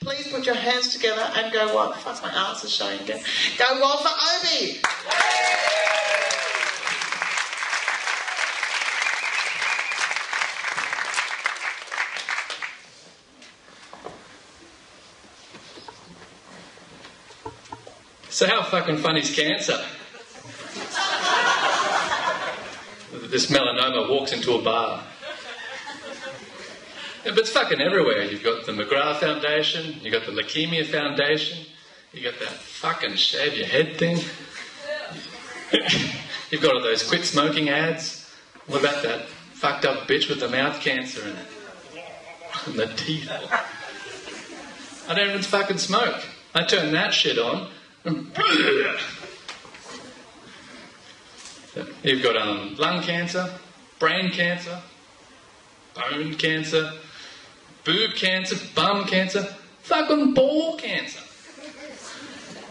Please put your hands together and go wild. Fuck, my arse is showing again. Go wild for Obi! So how fucking funny is cancer? This melanoma walks into a bar. Yeah, but it's fucking everywhere. You've got the McGrath Foundation, you've got the Leukemia Foundation, you've got that fucking shave your head thing. You've got all those quit smoking ads. What about that fucked up bitch with the mouth cancer and the teeth? I don't even fucking smoke. I turn that shit on and you've got lung cancer, brain cancer, bone cancer, boob cancer, bum cancer, fucking ball cancer.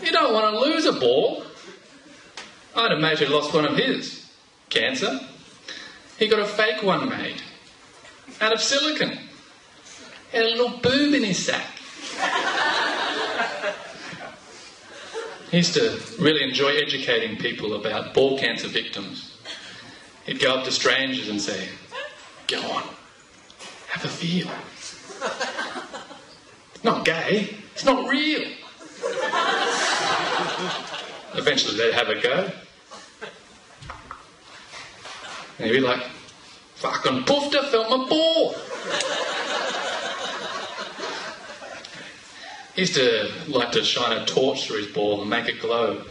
You don't want to lose a ball. I had a mate who lost one of his. Cancer. He got a fake one made. Out of silicone. He had a little boob in his sack. He used to really enjoy educating people about ball cancer victims. He'd go up to strangers and say, "Go on, have a feel. It's not gay, it's not real." Eventually they'd have a go. And he'd be like, "Fucking poofed, I felt my ball." He used to like to shine a torch through his ball and make it glow.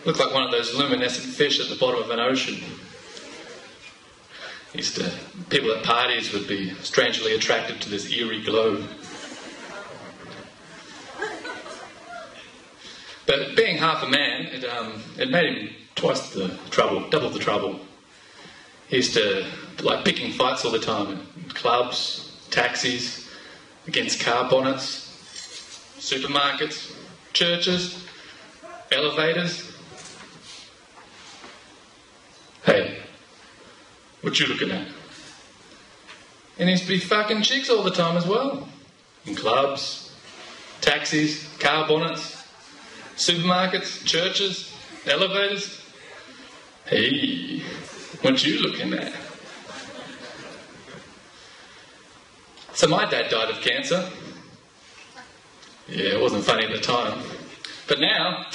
Looked like one of those luminescent fish at the bottom of an ocean. People at parties would be strangely attracted to this eerie glow. But being half a man, it made him twice the trouble, double the trouble. He used to like picking fights all the time in clubs, taxis, against car bonnets, supermarkets, churches, elevators. Hey, what you looking at? And he used to be fucking chicks all the time as well. In clubs, taxis, car bonnets, supermarkets, churches, elevators. Hey, what you looking at? So my dad died of cancer. Yeah, it wasn't funny at the time. But now,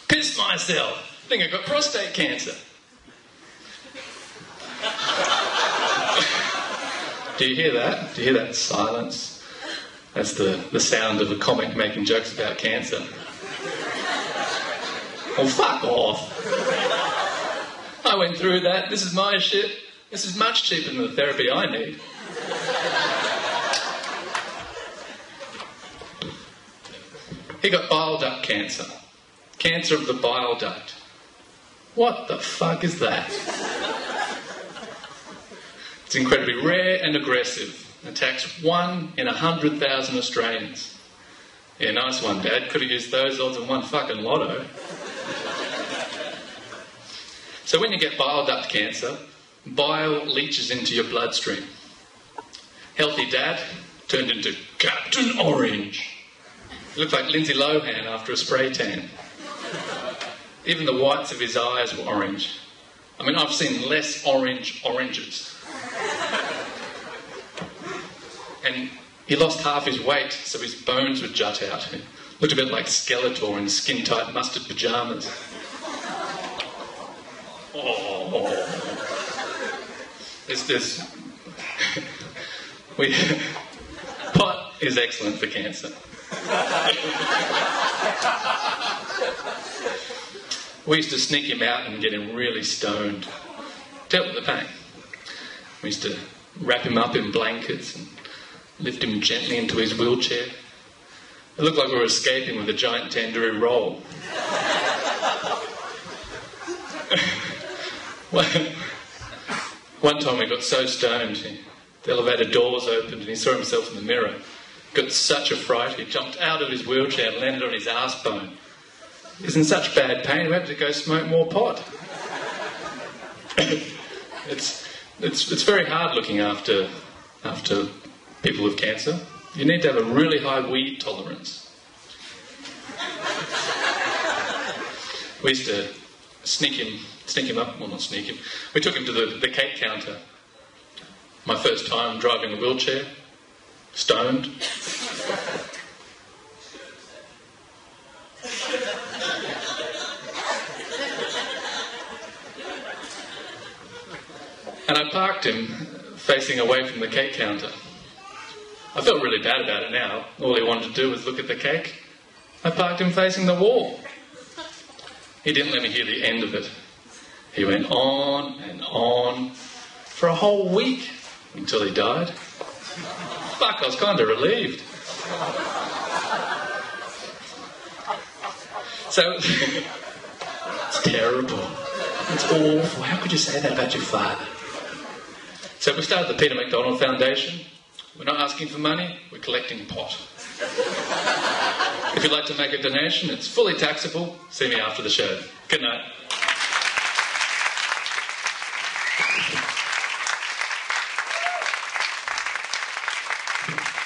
pissed myself. I think I got prostate cancer. Do you hear that? Do you hear that silence? That's the sound of a comic making jokes about cancer. Oh, fuck off. I went through that. This is my shit. This is much cheaper than the therapy I need. He got bile duct cancer. Cancer of the bile duct. What the fuck is that? It's incredibly rare and aggressive. Attacks 1 in 100,000 Australians. Yeah, nice one, Dad. Could have used those odds in one fucking lotto. So when you get bile duct cancer, bile leaches into your bloodstream. Healthy Dad turned into Captain Orange. He looked like Lindsay Lohan after a spray tan. Even the whites of his eyes were orange. I mean, I've seen less oranges. And he lost half his weight, so his bones would jut out. He looked a bit like Skeletor in skin-tight mustard pyjamas. Oh. Pot is excellent for cancer. We used to sneak him out and get him really stoned. Dealt with the pain. We used to wrap him up in blankets and lift him gently into his wheelchair. It looked like we were escaping with a giant tandoori roll. One time we got so stoned, the elevator doors opened and he saw himself in the mirror. Got such a fright, he jumped out of his wheelchair and landed on his arse bone. He's in such bad pain, we had to go smoke more pot. It's very hard looking after people with cancer. You need to have a really high weed tolerance. We used to sneak him up, well, not sneak him. We took him to the cake counter. My first time driving a wheelchair, stoned. And I parked him facing away from the cake counter. I felt really bad about it now. All he wanted to do was look at the cake. I parked him facing the wall. He didn't let me hear the end of it. He went on and on for a whole week until he died. Fuck, I was kind of relieved. So, it's terrible. It's awful. How could you say that about your father? So we started the Peter McDonald Foundation. We're not asking for money, we're collecting pot. If you'd like to make a donation, it's fully taxable. See me after the show. Good night.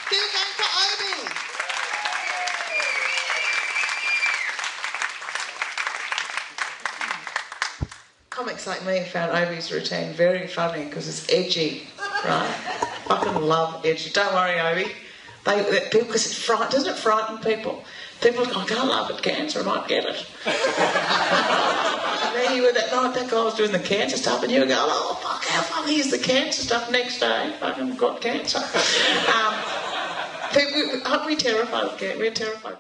Give it going for Obi. Comics like me found Obi's routine very funny because it's edgy, right? Fucking love edgy. Don't worry, Obi. People, because doesn't it frighten people? People go, I can't laugh at cancer, I might get it. And then you were that night, that guy was doing the cancer stuff, and you were going, oh, fuck, how funny is the cancer stuff? Next day, fucking got cancer. Aren't we terrified of cancer? We're terrified.